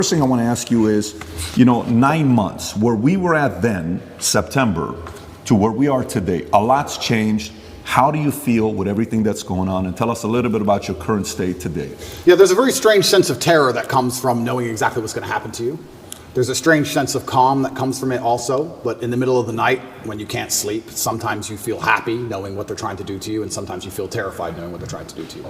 First thing I want to ask you is, 9 months, where we were at then, September, to where we are today, a lot's changed. How do you feel with everything that's going on? And tell us a little bit about your current state today. Yeah, there's a very strange sense of terror that comes from knowing exactly what's going to happen to you. There's a strange sense of calm that comes from it also, but in the middle of the night when you can't sleep, sometimes you feel happy knowing what they're trying to do to you, and sometimes you feel terrified knowing what they're trying to do to you.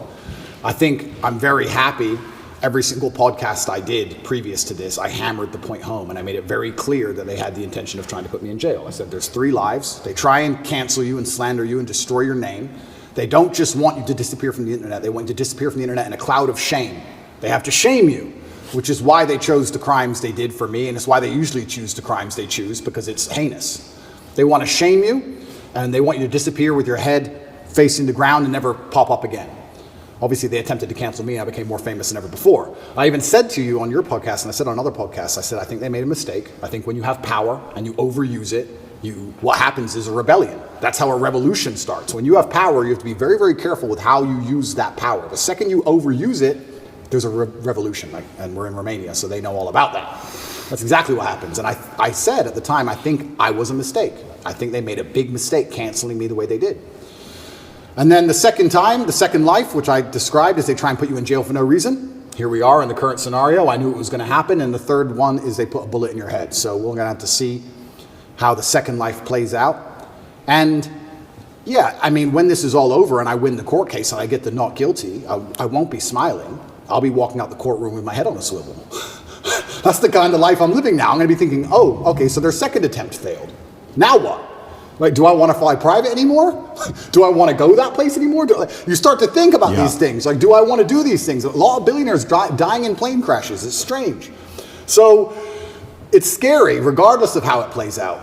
I think I'm very happy. Every single podcast I did previous to this, I hammered the point home and I made it very clear that they had the intention of trying to put me in jail. I said, there's 3 lives. They try and cancel you and slander you and destroy your name. They don't just want you to disappear from the internet. They want you to disappear from the internet in a cloud of shame. They have to shame you, which is why they chose the crimes they did for me, and it's why they usually choose the crimes they choose, because it's heinous. They want to shame you, and they want you to disappear with your head facing the ground and never pop up again. Obviously, they attempted to cancel me. I became more famous than ever before. I even said to you on your podcast, and I said on other podcasts, I said, I think they made a mistake. I think when you have power and you overuse it, what happens is a rebellion. That's how a revolution starts. When you have power, you have to be very, very careful with how you use that power. The second you overuse it, there's a revolution. And we're in Romania, so they know all about that. That's exactly what happens. And I said at the time, I think I was a mistake. I think they made a big mistake canceling me the way they did. And then the second time, the second life, which I described as they try and put you in jail for no reason. Here we are in the current scenario. I knew it was going to happen. And the third one is they put a bullet in your head. So we're going to have to see how the second life plays out. And yeah, I mean, when this is all over and I win the court case and I get the not guilty, I won't be smiling. I'll be walking out the courtroom with my head on a swivel. That's the kind of life I'm living now. I'm going to be thinking, oh, okay, so their second attempt failed. Now what? Like, do I want to fly private anymore? Do I want to go that place anymore? You start to think about these things. Like, do I want to do these things? A lot of billionaires dying in plane crashes. It's strange. So it's scary, regardless of how it plays out.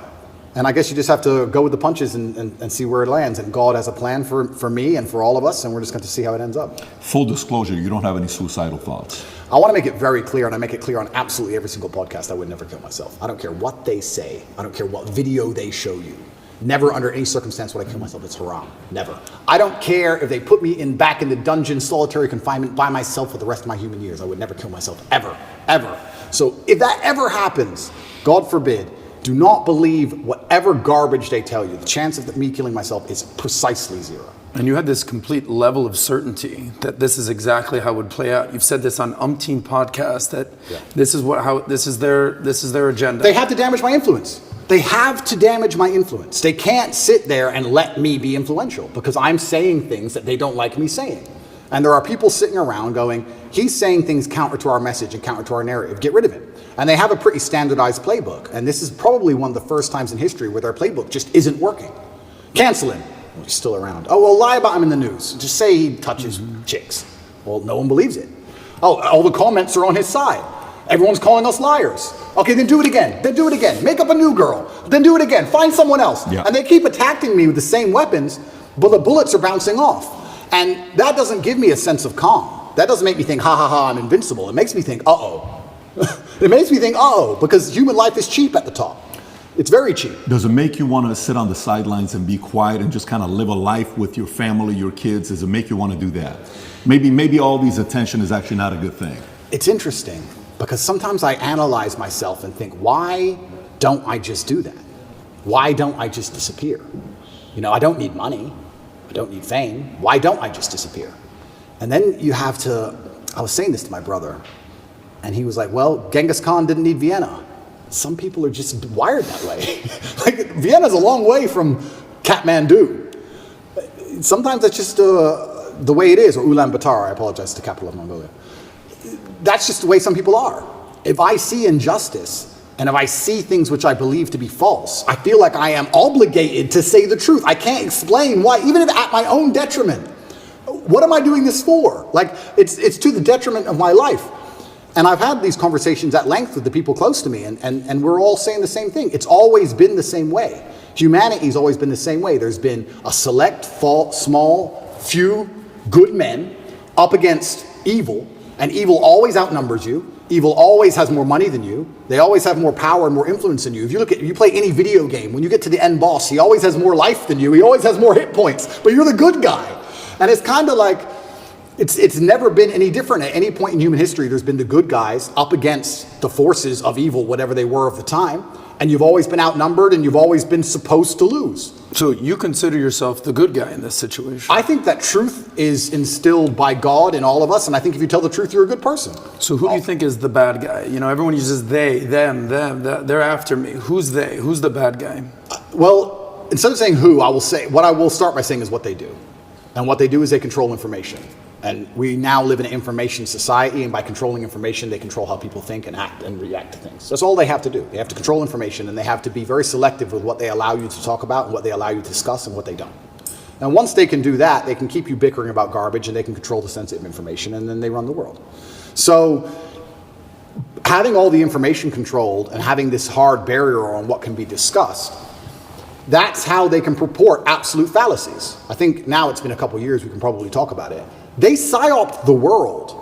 And I guess you just have to go with the punches and see where it lands. And God has a plan for me and for all of us, and we're just going to see how it ends up. Full disclosure, you don't have any suicidal thoughts. I want to make it very clear, and I make it clear on absolutely every single podcast, I would never kill myself. I don't care what they say. I don't care what video they show you. Never under any circumstance would I kill myself. It's haram. Never. I don't care if they put me back in the dungeon, solitary confinement by myself for the rest of my human years. I would never kill myself, ever, ever. So if that ever happens, God forbid, do not believe whatever garbage they tell you. The chance of me killing myself is precisely 0. And you had this complete level of certainty that this is exactly how it would play out. You've said this on umpteen podcasts that this is their agenda. They have to damage my influence. They have to damage my influence. They can't sit there and let me be influential because I'm saying things that they don't like me saying. And there are people sitting around going, he's saying things counter to our message and counter to our narrative. Get rid of him. And they have a pretty standardized playbook. And this is probably one of the first times in history where their playbook just isn't working. Cancel him. Well, he's still around. Oh, well, lie about him in the news. Just say he touches chicks. Well, no one believes it. Oh, all the comments are on his side. Everyone's calling us liars. Okay, then do it again. Then do it again. Make up a new girl. Then do it again. Find someone else. Yeah. And they keep attacking me with the same weapons, but the bullets are bouncing off. And that doesn't give me a sense of calm. That doesn't make me think, ha ha ha, I'm invincible. It makes me think, uh-oh. It makes me think, uh-oh, because human life is cheap at the top. It's very cheap. Does it make you want to sit on the sidelines and be quiet and just kind of live a life with your family, your kids? Does it make you want to do that? Maybe all these attention is actually not a good thing. It's interesting. Because sometimes I analyze myself and think, why don't I just do that? Why don't I just disappear? I don't need money. I don't need fame. Why don't I just disappear? And then you have to, I was saying this to my brother, and he was like, well, Genghis Khan didn't need Vienna. Some people are just wired that way. Like, Vienna's a long way from Kathmandu. Sometimes that's just the way it is, or Ulaanbaatar, I apologize, the capital of Mongolia. That's just the way some people are. If I see injustice, and if I see things which I believe to be false, I feel like I am obligated to say the truth. I can't explain why, even if at my own detriment. What am I doing this for? Like, it's to the detriment of my life. And I've had these conversations at length with the people close to me, and we're all saying the same thing. It's always been the same way. Humanity's always been the same way. There's been a select, small, few good men up against evil, and evil always outnumbers you. Evil always has more money than you. They always have more power and more influence than you. If you play any video game, when you get to the end boss, he always has more life than you. He always has more hit points, but you're the good guy. And it's kind of like, It's never been any different. At any point in human history, there's been the good guys up against the forces of evil, whatever they were of the time, and you've always been outnumbered and you've always been supposed to lose. So you consider yourself the good guy in this situation? I think that truth is instilled by God in all of us, and I think if you tell the truth, you're a good person. So who do you think is the bad guy? You know, everyone uses they, them, they're after me. Who's they? Who's the bad guy? Well, instead of saying who, I will say, what I will start by saying is what they do. And what they do is they control information. And we now live in an information society, and by controlling information, they control how people think and act and react to things. That's all they have to do. They have to control information, and they have to be very selective with what they allow you to talk about and what they allow you to discuss and what they don't. And once they can do that, they can keep you bickering about garbage, and they can control the sensitive information, and then they run the world. So having all the information controlled and having this hard barrier on what can be discussed, that's how they can purport absolute fallacies. I think now it's been a couple years, we can probably talk about it. They psyoped the world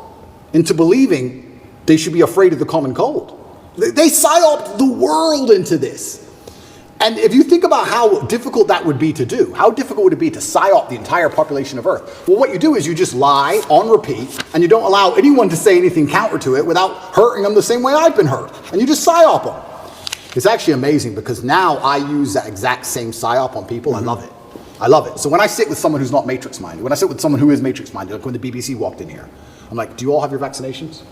into believing they should be afraid of the common cold. They psyoped the world into this. And if you think about how difficult that would be to do, how difficult would it be to psyop the entire population of Earth? Well, what you do is you just lie on repeat, and you don't allow anyone to say anything counter to it without hurting them the same way I've been hurt. And you just psyop them. It's actually amazing because now I use that exact same psyop on people. I love it. I love it. So when I sit with someone who's not matrix minded, when I sit with someone who is matrix minded, like when the BBC walked in here, I'm like, do you all have your vaccinations?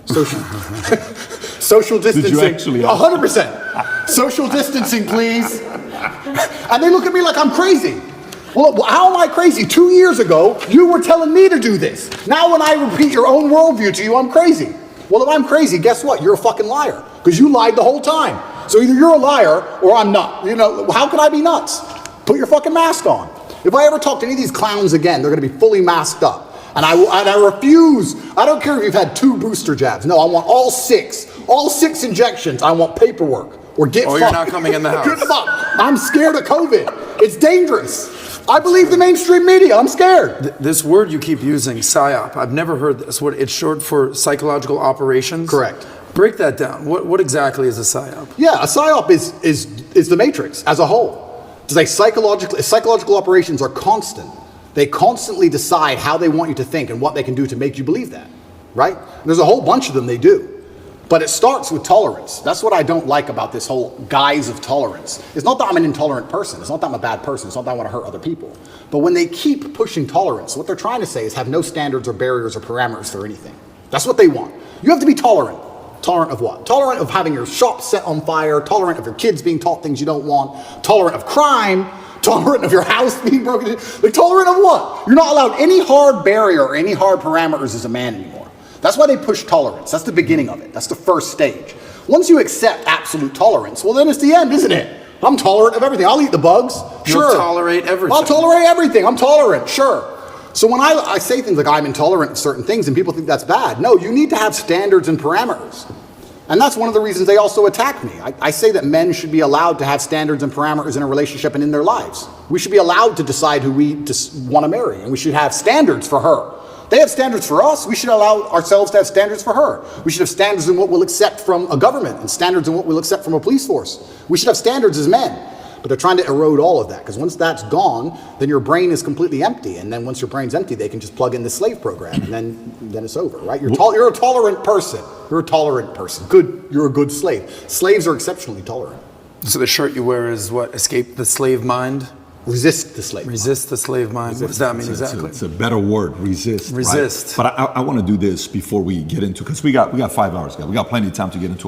Social distancing. Did you actually? 100%. Social distancing, please. And they look at me like I'm crazy. Well, how am I crazy? 2 years ago, you were telling me to do this. Now when I repeat your own worldview to you, I'm crazy. Well, if I'm crazy, guess what? You're a fucking liar because you lied the whole time. So either you're a liar or I'm not. You know, how can I be nuts? Put your fucking mask on. If I ever talk to any of these clowns again, they're going to be fully masked up. And I refuse. I don't care if you've had 2 booster jabs. No, I want all 6 injections. I want paperwork or get fucked. Or you're not coming in the house. Get fucked. I'm scared of COVID. It's dangerous. I believe the mainstream media. I'm scared. This word you keep using, PSYOP, I've never heard this word. It's short for psychological operations? Correct. Break that down. What exactly is a PSYOP? Yeah, a PSYOP is the matrix as a whole. It's like psychological operations are constant. They constantly decide how they want you to think and what they can do to make you believe that, right? There's a whole bunch of them they do. But it starts with tolerance. That's what I don't like about this whole guise of tolerance. It's not that I'm an intolerant person. It's not that I'm a bad person. It's not that I want to hurt other people. But when they keep pushing tolerance, what they're trying to say is have no standards or barriers or parameters for anything. That's what they want. You have to be tolerant. Tolerant of what? Tolerant of having your shop set on fire, tolerant of your kids being taught things you don't want, tolerant of crime, tolerant of your house being broken into. Like, tolerant of what? You're not allowed any hard barrier or any hard parameters as a man anymore. That's why they push tolerance. That's the beginning of it. That's the first stage. Once you accept absolute tolerance, well then it's the end, isn't it? I'm tolerant of everything. I'll eat the bugs. Sure. You'll tolerate everything. I'll tolerate everything. I'm tolerant. Sure. So when I say things like I'm intolerant of certain things and people think that's bad, no, you need to have standards and parameters. And that's one of the reasons they also attack me. I say that men should be allowed to have standards and parameters in a relationship and in their lives. We should be allowed to decide who we want to marry, and we should have standards for her. They have standards for us. We should allow ourselves to have standards for her. We should have standards in what we'll accept from a government and standards in what we'll accept from a police force. We should have standards as men. But they're trying to erode all of that, because once that's gone, then your brain is completely empty. And then once your brain's empty, they can just plug in the slave program, and then it's over, right? You're a tolerant person. You're a tolerant person. Good. You're a good slave. Slaves are exceptionally tolerant. So the shirt you wear is what? Escape the slave mind? Resist the slave mind. Resist the slave mind. What does that mean exactly? It's a better word, resist. Resist. Right? But I want to do this before we get into, because we got 5 hours, guys. We got plenty of time to get into